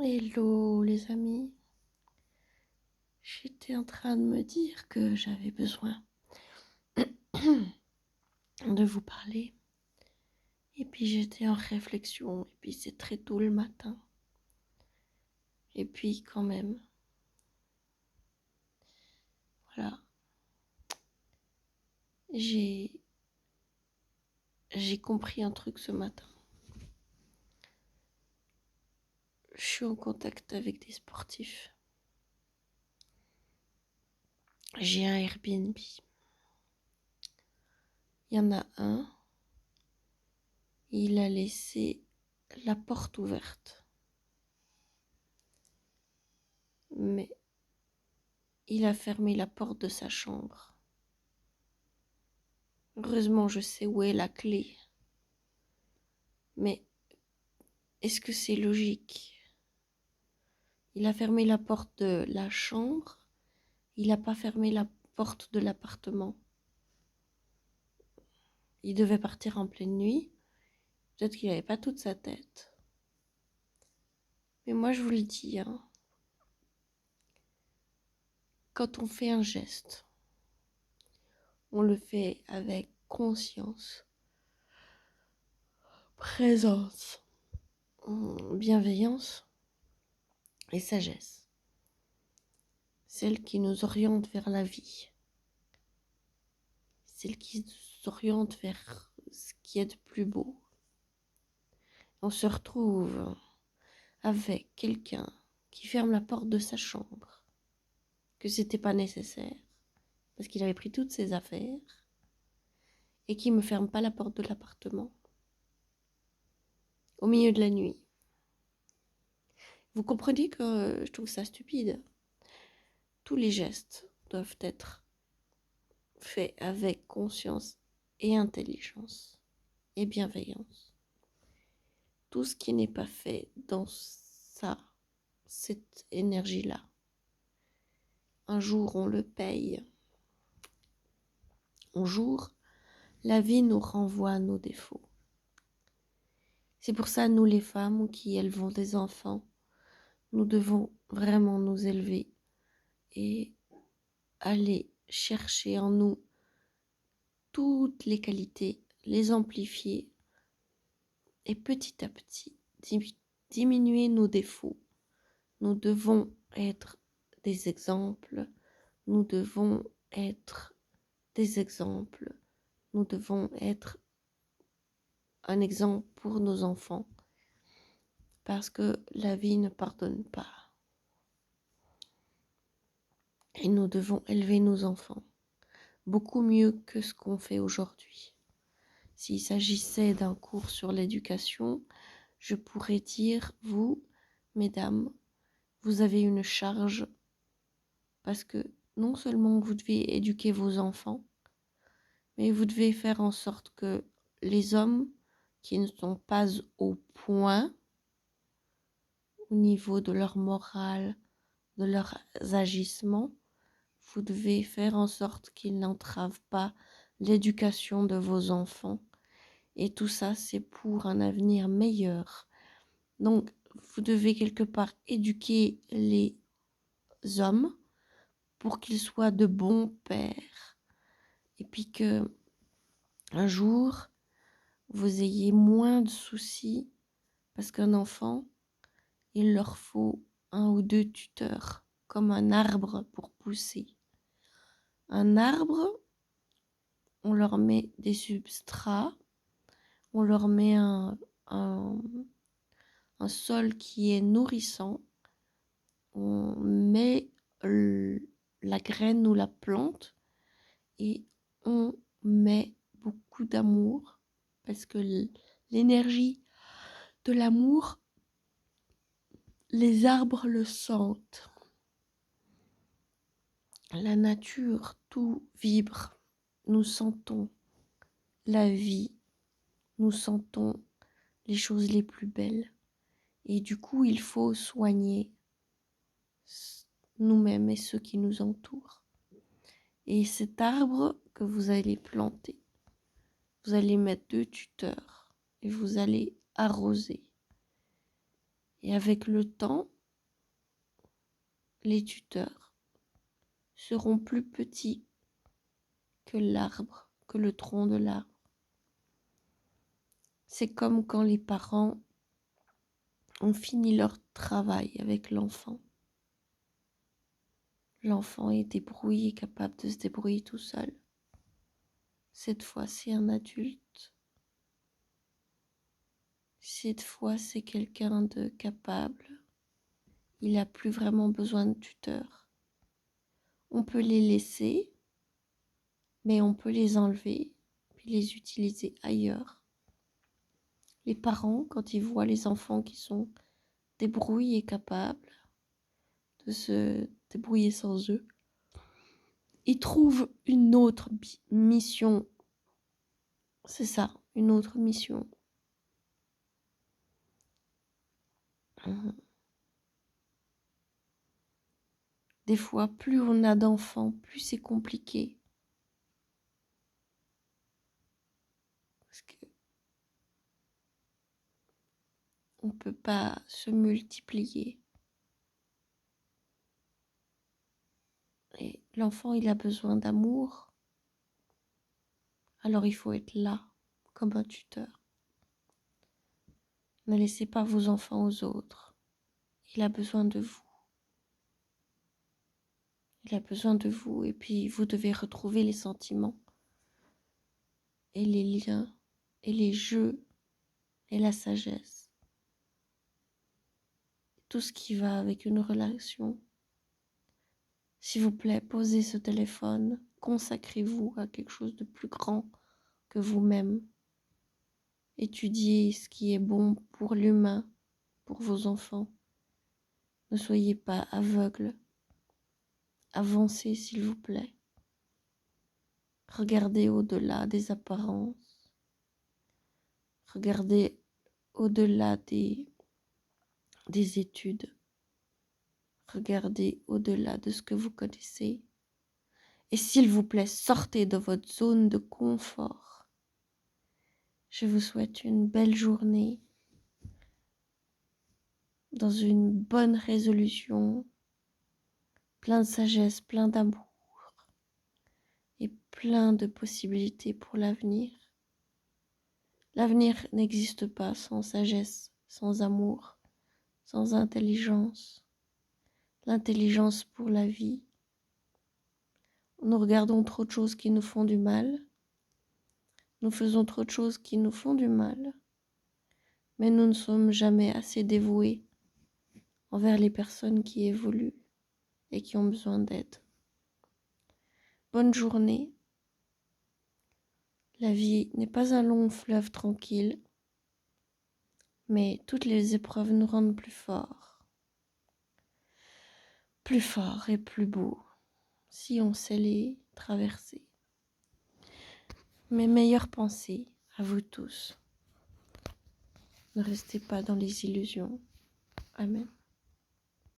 Hello les amis, j'étais en train de me dire que j'avais besoin de vous parler et puis j'étais en réflexion et puis c'est très tôt le matin et puis quand même, voilà, j'ai compris un truc ce matin. Je suis en contact avec des sportifs. J'ai un Airbnb. Il y en a un, il a laissé la porte ouverte. Mais il a fermé la porte de sa chambre. Heureusement, je sais où est la clé. Mais est-ce que c'est logique? Il a fermé la porte de la chambre, il n'a pas fermé la porte de l'appartement. Il devait partir en pleine nuit, peut-être qu'il n'avait pas toute sa tête. Mais moi je vous le dis, hein, quand on fait un geste, on le fait avec conscience, présence, bienveillance et sagesse. Celle qui nous oriente vers la vie. Celle qui nous oriente vers ce qui est de plus beau. On se retrouve avec quelqu'un qui ferme la porte de sa chambre, que c'était pas nécessaire, parce qu'il avait pris toutes ses affaires, et qui me ferme pas la porte de l'appartement, au milieu de la nuit. Vous comprenez que je trouve ça stupide. Tous les gestes doivent être faits avec conscience et intelligence et bienveillance. Tout ce qui n'est pas fait dans cette énergie-là, un jour on le paye. Un jour, la vie nous renvoie à nos défauts. C'est pour ça, nous les femmes qui élevons des enfants, nous devons vraiment nous élever et aller chercher en nous toutes les qualités, les amplifier et petit à petit diminuer nos défauts. Nous devons être des exemples, nous devons être des exemples, nous devons être un exemple pour nos enfants, parce que la vie ne pardonne pas. Et nous devons élever nos enfants beaucoup mieux que ce qu'on fait aujourd'hui. S'il s'agissait d'un cours sur l'éducation, je pourrais dire, vous, mesdames, vous avez une charge, parce que non seulement vous devez éduquer vos enfants, mais vous devez faire en sorte que les hommes qui ne sont pas au point au niveau de leur morale, de leurs agissements, vous devez faire en sorte qu'ils n'entravent pas l'éducation de vos enfants. Et tout ça, c'est pour un avenir meilleur. Donc, vous devez quelque part éduquer les hommes pour qu'ils soient de bons pères. Et puis que un jour, vous ayez moins de soucis, parce qu'un enfant, il leur faut 1 ou 2 tuteurs, comme un arbre pour pousser. Un arbre, on leur met des substrats, on leur met un sol qui est nourrissant, on met la graine ou la plante et on met beaucoup d'amour, parce que l'énergie de l'amour, les arbres le sentent. La nature, tout vibre. Nous sentons la vie, nous sentons les choses les plus belles. Et du coup, il faut soigner nous-mêmes et ceux qui nous entourent. Et cet arbre que vous allez planter, vous allez mettre 2 tuteurs et vous allez arroser. Et avec le temps, les tuteurs seront plus petits que l'arbre, que le tronc de l'arbre. C'est comme quand les parents ont fini leur travail avec l'enfant. L'enfant est débrouillé, capable de se débrouiller tout seul. Cette fois, c'est un adulte. Cette fois, c'est quelqu'un de capable. Il n'a plus vraiment besoin de tuteur. On peut les laisser, mais on peut les enlever puis les utiliser ailleurs. Les parents, quand ils voient les enfants qui sont débrouillés et capables de se débrouiller sans eux, ils trouvent une autre mission. C'est ça, une autre mission. Des fois, plus on a d'enfants, plus c'est compliqué. Parce que on ne peut pas se multiplier. Et l'enfant, il a besoin d'amour. Alors il faut être là, comme un tuteur. Ne laissez pas vos enfants aux autres. Il a besoin de vous. Il a besoin de vous et puis vous devez retrouver les sentiments et les liens et les jeux et la sagesse. Tout ce qui va avec une relation. S'il vous plaît, posez ce téléphone, consacrez-vous à quelque chose de plus grand que vous-même. Étudiez ce qui est bon pour l'humain, pour vos enfants. Ne soyez pas aveugles. Avancez, s'il vous plaît. Regardez au-delà des apparences. Regardez au-delà des études. Regardez au-delà de ce que vous connaissez. Et s'il vous plaît, sortez de votre zone de confort. Je vous souhaite une belle journée, dans une bonne résolution, plein de sagesse, plein d'amour et plein de possibilités pour l'avenir. L'avenir n'existe pas sans sagesse, sans amour, sans intelligence. L'intelligence pour la vie. Nous regardons trop de choses qui nous font du mal. Nous faisons trop de choses qui nous font du mal. Mais nous ne sommes jamais assez dévoués envers les personnes qui évoluent et qui ont besoin d'aide. Bonne journée. La vie n'est pas un long fleuve tranquille, mais toutes les épreuves nous rendent plus forts et plus beaux, si on sait les traverser. Mes meilleures pensées à vous tous. Ne restez pas dans les illusions. Amen.